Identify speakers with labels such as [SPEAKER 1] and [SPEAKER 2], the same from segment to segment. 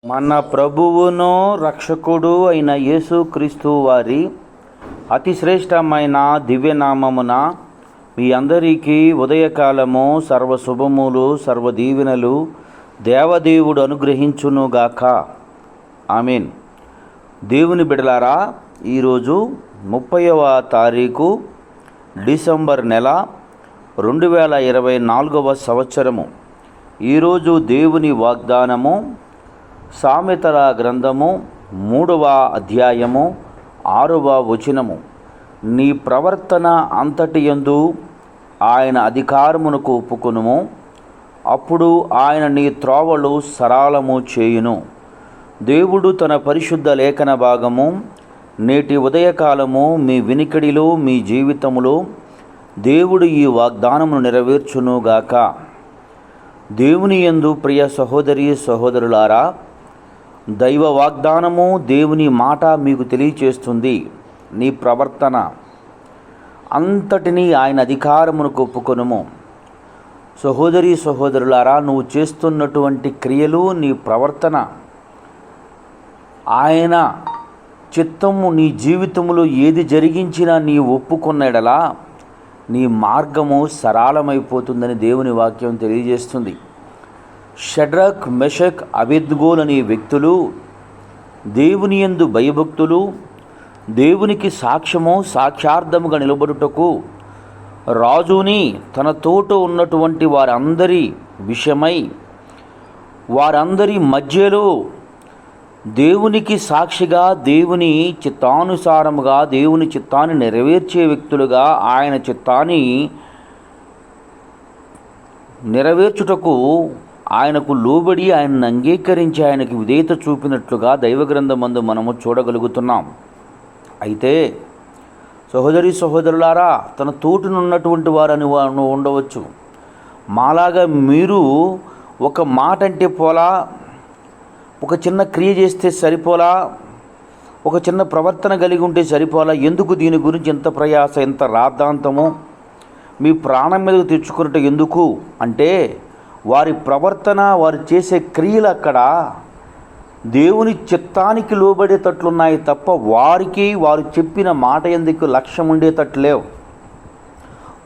[SPEAKER 1] మన ప్రభువును రక్షకుడు అయిన యేసుక్రీస్తు వారి అతి శ్రేష్టమైన దివ్యనామమున మీ అందరికీ ఉదయకాలము సర్వశుభములు సర్వదీవెనలు దేవదేవుడు అనుగ్రహించునుగాక. ఆమేన్. దేవుని బిడలారా, ఈరోజు 30వ తారీఖు డిసెంబర్ నెల 2024వ సంవత్సరము. ఈరోజు దేవుని వాగ్దానము సామెతల గ్రంథము 3వ అధ్యాయము 6వ వచనము. నీ ప్రవర్తన అంతటి యందు ఆయన అధికారమునకు ఒప్పుకొనుము, అప్పుడు ఆయన నీ త్రోవలు సరళము చేయును. దేవుడు తన పరిశుద్ధ లేఖన భాగము నేటి ఉదయకాలము మీ వినికిడిలో మీ జీవితములో దేవుడు ఈ వాగ్దానమును నెరవేర్చునుగాక. దేవుని యందు ప్రియ సహోదరి సహోదరులారా, దైవ వాగ్దానము దేవుని మాట మీకు తెలియచేస్తుంది. నీ ప్రవర్తన అంతటినీ ఆయన అధికారమునకు ఒప్పుకొనుము. సహోదరి సహోదరులారా, నువ్వు చేస్తున్నటువంటి క్రియలు, నీ ప్రవర్తన ఆయన చిత్తము నీ జీవితంలో ఏది జరిగించినా నీ ఒప్పుకున్న ఎడలా నీ మార్గము సరళమైపోతుందని దేవుని వాక్యం తెలియజేస్తుంది. షడ్రక్, మెషక్, అబేద్గోలు అనే వ్యక్తులు దేవుని యందు భయభక్తులు, దేవునికి సాక్షార్థముగా నిలబడుటకు రాజుని తన తోట ఉన్నటువంటి వారందరి విషయమై వారందరి మధ్యలో దేవునికి సాక్షిగా, దేవుని చిత్తానుసారముగా, దేవుని చిత్తాన్ని నెరవేర్చే వ్యక్తులుగా ఆయన చిత్తాన్ని నెరవేర్చుటకు ఆయనకు లోబడి ఆయనను అంగీకరించి ఆయనకు విధేయత చూపినట్లుగా దైవగ్రంథమందు మనము చూడగలుగుతున్నాం. అయితే సహోదరి సహోదరులారా, తన తోటనున్నటువంటి వారని ఉండవచ్చు. మాలాగా మీరు ఒక మాట అంటే పోలా, ఒక చిన్న క్రియ చేస్తే సరిపోలా, ఒక చిన్న ప్రవర్తన కలిగి ఉంటే సరిపోలా, ఎందుకు దీని గురించి ఎంత ప్రయాస, ఎంత రాద్ధాంతము మీ ప్రాణం మీదకు తెచ్చుకున్నట్టు ఎందుకు అంటే, వారి ప్రవర్తన, వారు చేసే క్రియలు అక్కడ దేవుని చిత్తానికి లోబడేటట్లున్నాయి తప్ప వారికి వారు చెప్పిన మాట ఎందుకు లక్ష్యం ఉండేటట్లేవు.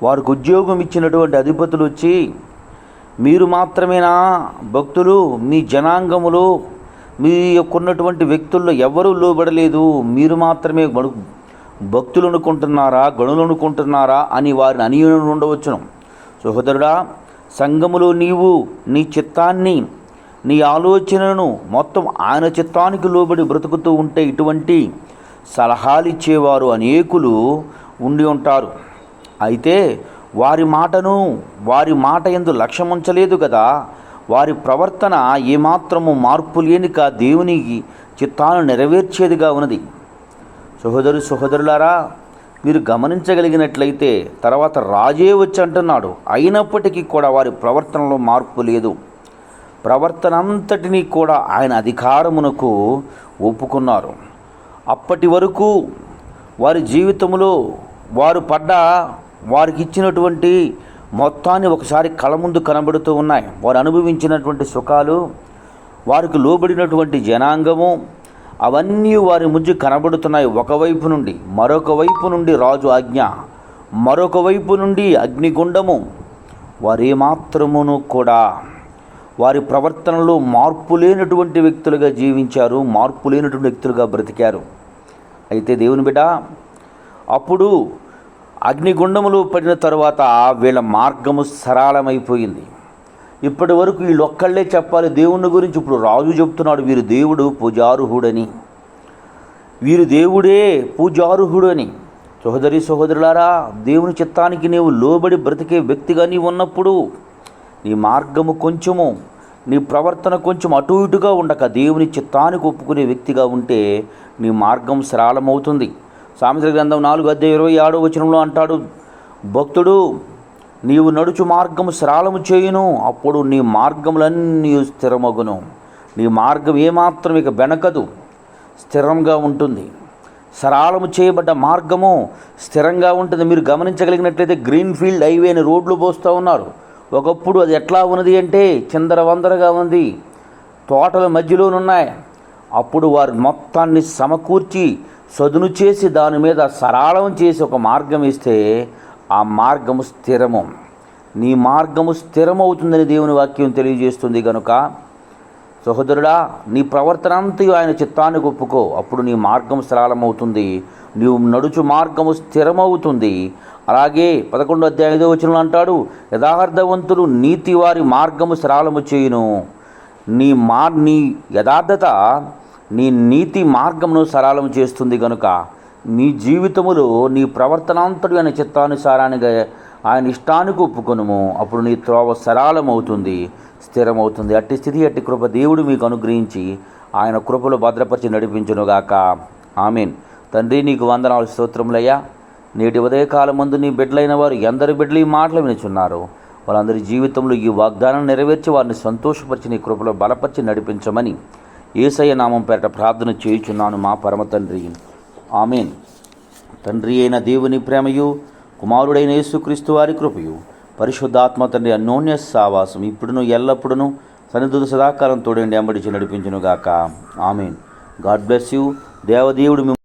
[SPEAKER 1] వారికి ఉద్యోగం ఇచ్చినటువంటి అధిపతులు వచ్చి, మీరు మాత్రమేనా భక్తులు, మీ జనాంగములు, మీ యొక్కన్నటువంటి వ్యక్తుల్లో ఎవరూ లోబడలేదు, మీరు మాత్రమే భక్తులు అనుకుంటున్నారా, గణులు అనుకుంటున్నారా అని వారిని అనియులు ఉండవచ్చును. సహోదరుడా, సంఘములో నీవు నీ చిత్తాన్ని, నీ ఆలోచనను మొత్తం ఆయన చిత్తానికి లోబడి బ్రతుకుతూ ఉంటే ఇటువంటి సలహాలు ఇచ్చేవారు అనేకులు ఉండి ఉంటారు. అయితే వారి మాట యందు లక్ష్యం ఉంచలేదు కదా. వారి ప్రవర్తన ఏమాత్రము మార్పు లేనిక దేవునికి చిత్తాన్ని నెరవేర్చేదిగా ఉన్నది. సహోదరులారా, మీరు గమనించగలిగినట్లయితే తర్వాత రాజే వచ్చి అంటున్నాడు, అయినప్పటికీ కూడా వారి ప్రవర్తనలో మార్పు లేదు. ప్రవర్తన అంతటినీ కూడా ఆయన అధికారమునకు ఒప్పుకున్నారు. అప్పటి వరకు వారి జీవితంలో వారికి ఇచ్చినటువంటి మొత్తాన్ని ఒకసారి కళ్ళ ముందు కనబడుతూ ఉన్నాయి. వారు అనుభవించినటువంటి సుఖాలు, వారికి లోబడినటువంటి జనాంగము, అవన్నీ వారి ముందు కనబడుతున్నాయి. ఒకవైపు నుండి మరొక వైపు నుండి రాజు ఆజ్ఞ, మరొక వైపు నుండి అగ్నిగుండము. వారేమాత్రమును కూడా వారి ప్రవర్తనలో మార్పు లేనటువంటి వ్యక్తులుగా జీవించారు, మార్పు లేనటువంటి వ్యక్తులుగా బ్రతికారు. అయితే దేవుని బిడ్డ, అప్పుడు అగ్నిగుండములు పడిన తరువాత వీళ్ళ మార్గము సరళమైపోయింది. ఇప్పటి వరకు వీళ్ళొక్కళ్ళే చెప్పాలి దేవుని గురించి. ఇప్పుడు రాజు చెప్తున్నాడు, వీరు దేవుడు పూజార్హుడని, వీరు దేవుడే పూజార్హుడని. సహోదరి సహోదరులారా, దేవుని చిత్తానికి నీవు లోబడి బ్రతికే వ్యక్తిగా నీవు ఉన్నప్పుడు నీ మార్గము కొంచెము, నీ ప్రవర్తన కొంచెం అటు ఇటుగా ఉండక దేవుని చిత్తానికి ఒప్పుకునే వ్యక్తిగా ఉంటే నీ మార్గం సరళమవుతుంది. సామెతల గ్రంథం 4:27 వచనంలో అంటాడు, భక్తుడు నీవు నడుచు మార్గము సరళము చేయును, అప్పుడు నీ మార్గములన్నీ స్థిరమగును. నీ మార్గం ఏమాత్రం ఇక వెనకదు, స్థిరంగా ఉంటుంది. సరళము చేయబడ్డ మార్గము స్థిరంగా ఉంటుంది. మీరు గమనించగలిగినట్లయితే గ్రీన్ ఫీల్డ్ హైవే అని రోడ్లు పోస్తూ ఉన్నారు. ఒకప్పుడు అది ఎట్లా ఉన్నది అంటే చిందరవందరగా ఉంది. తోటల మధ్యలోనున్నాయి. అప్పుడు వారు మొత్తాన్ని సమకూర్చి సదును చేసి దాని మీద సరళం చేసి ఒక మార్గం ఇస్తే ఆ మార్గము స్థిరము. నీ మార్గము స్థిరమవుతుందని దేవుని వాక్యం తెలియజేస్తుంది. కనుక సహోదరుడా, నీ ప్రవర్తన అంతయు ఆయన చిత్తానికి ఒప్పుకో. అప్పుడు నీ మార్గం సరళమవుతుంది, నీవు నడుచు మార్గము స్థిరమవుతుంది. అలాగే 11వ అధ్యాయం 5వ వచనంలో అంటాడు, యథార్థవంతులు నీతి వారి మార్గము సరళము చేయును. నీ యథార్థత నీ నీతి మార్గమును సరళం చేస్తుంది. కనుక నీ జీవితములో నీ ప్రవర్తనాంతటి ఆయన చిత్తానుసారానికి ఆయన ఇష్టానికి ఒప్పుకొనుము. అప్పుడు నీ త్రోవ సరళమవుతుంది, స్థిరమవుతుంది. అట్టి స్థితి అట్టి కృప దేవుడు మీకు అనుగ్రహించి ఆయన కృపలో భద్రపరిచి నడిపించునుగాక. ఆమేన్. తండ్రి, నీకు వందనాలు, స్తోత్రములయ్యా. నేటి ఉదయకాలం ముందు నీ బిడ్డలైన వారు ఎందరి బిడ్డలు ఈ మాటలు వినుచున్నారు, వాళ్ళందరి జీవితంలో ఈ వాగ్దానం నెరవేర్చి వారిని సంతోషపరిచి నీ కృపలో బలపరిచి నడిపించమని యేసయ్య నామం పేరట ప్రార్థన చేయుచున్నాను మా పరమ తండ్రి. ఆమేన్. తండ్రి అయిన దేవుని ప్రేమయు, కుమారుడైన యేసుక్రీస్తు వారి కృపయు, పరిశుద్ధాత్మ తండ్రి అన్యోన్య సావాసం ఇప్పుడును ఎల్లప్పుడును సన్నిధులు సదాకాలం తోడండి అంబడిచి నడిపించునుగాక. ఆమేన్. God bless you. దేవదేవుడు